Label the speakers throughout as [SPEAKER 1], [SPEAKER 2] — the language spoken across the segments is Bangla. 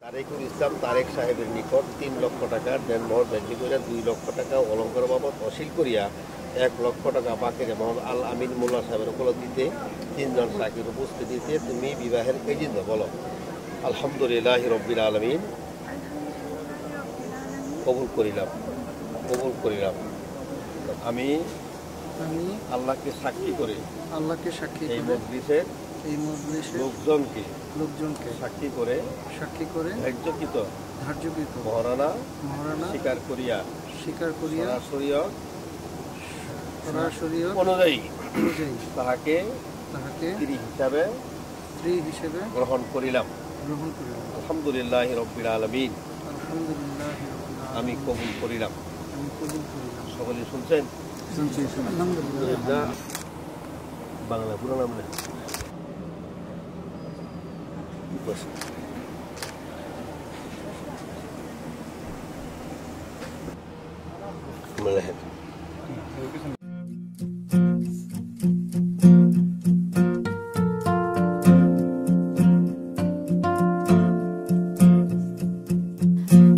[SPEAKER 1] তারেকুল ইসলাম তারেক সাহেবের নিকট ৩ লক্ষ টাকার দেনমোহর ধার্য করিয়া ২ লক্ষ টাকা অলঙ্কার বাবদ অশীল করিয়া ১ লক্ষ টাকা বাকিরে মোহাম্মদ আল আমিন মোল্লা সাহেবের উপলব্ধিতে ৩ জন সাক্ষীর উপস্থিতিতে তুমি বিবাহের এজেন্ট বলো। আলহামদুলিল্লাহ রব্বিল আলামিন। কবুল করিলাম। আমি আল্লাহকে সাক্ষী করে এই মজলিসের লোকজনকে সাক্ষী করে ধার্যকৃত মহারানা স্বীকার করিয়া সরাসরি অনুযায়ী তাহাকে স্ত্রী হিসেবে গ্রহণ করিলাম। আলহামদুলিল্লাহ রব্বিল আলামিন। আমি কবুল করিলাম। সকলে শুনছেন? বাংলা পুরো নাম নেই।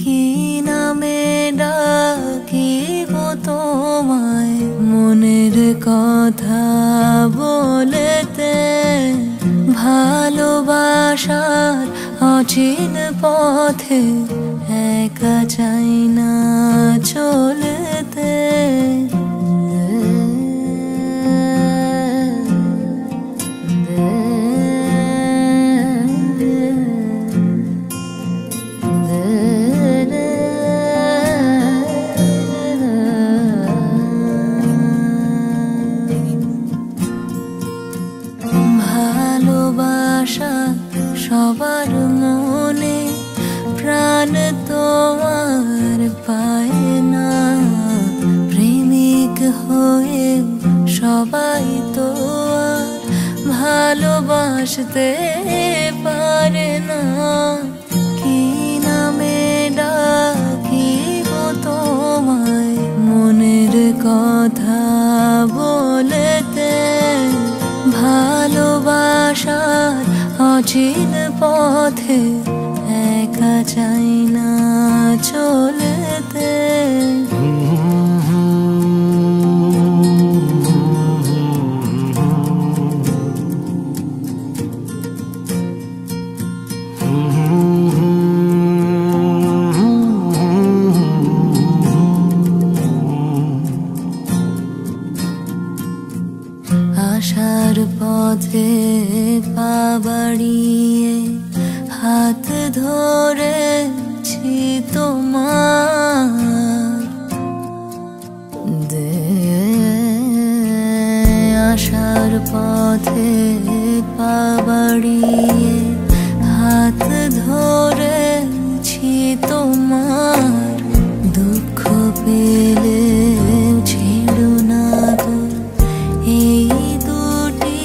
[SPEAKER 2] কি নামে ডাকিব তোমায় মনের কথা বলেতে, ভালোবাসার অচিন পথে একা চাই না চলতে। ভালোবাসা সবার মনে, প্রাণ তো আর পায় না। প্রেমিক হয়ে সবাই তো আর ভালোবাসতে পারে না। কি নামে ডাকিব তোমায় মনের কথা বলেতে, ভালোবাসার অচিন পথে একা চাই না চলতে। আশার পথে পা বাড়িয়ে হাত ধরেছি তোমার, আশার পথে পা বাড়িয়ে হাত ধরেছি তোমার। দুঃখ পেলে ছেড়ো না গো এই দুটি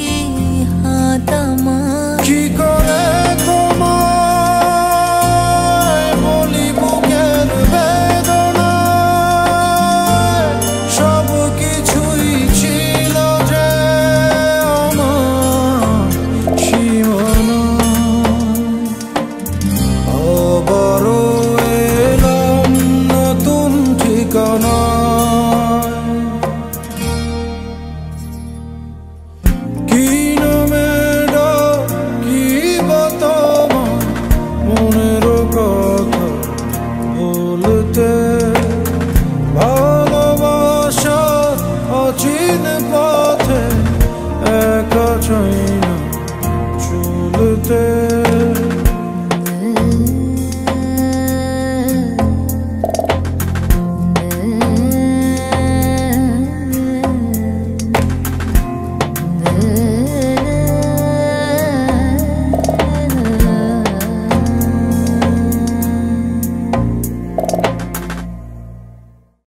[SPEAKER 2] হাত আমার।
[SPEAKER 3] কি করে তোমায় বলি বুকের বেদনা, সব কিছুই ছিল যে আমার সীমানা। আবার এলাম নতুন ঠিকানা, কি নামে ডাকিব তোমায় মনের কথা বলতে, ভালোবাসার অচিন পথে একা চাই না চলতে।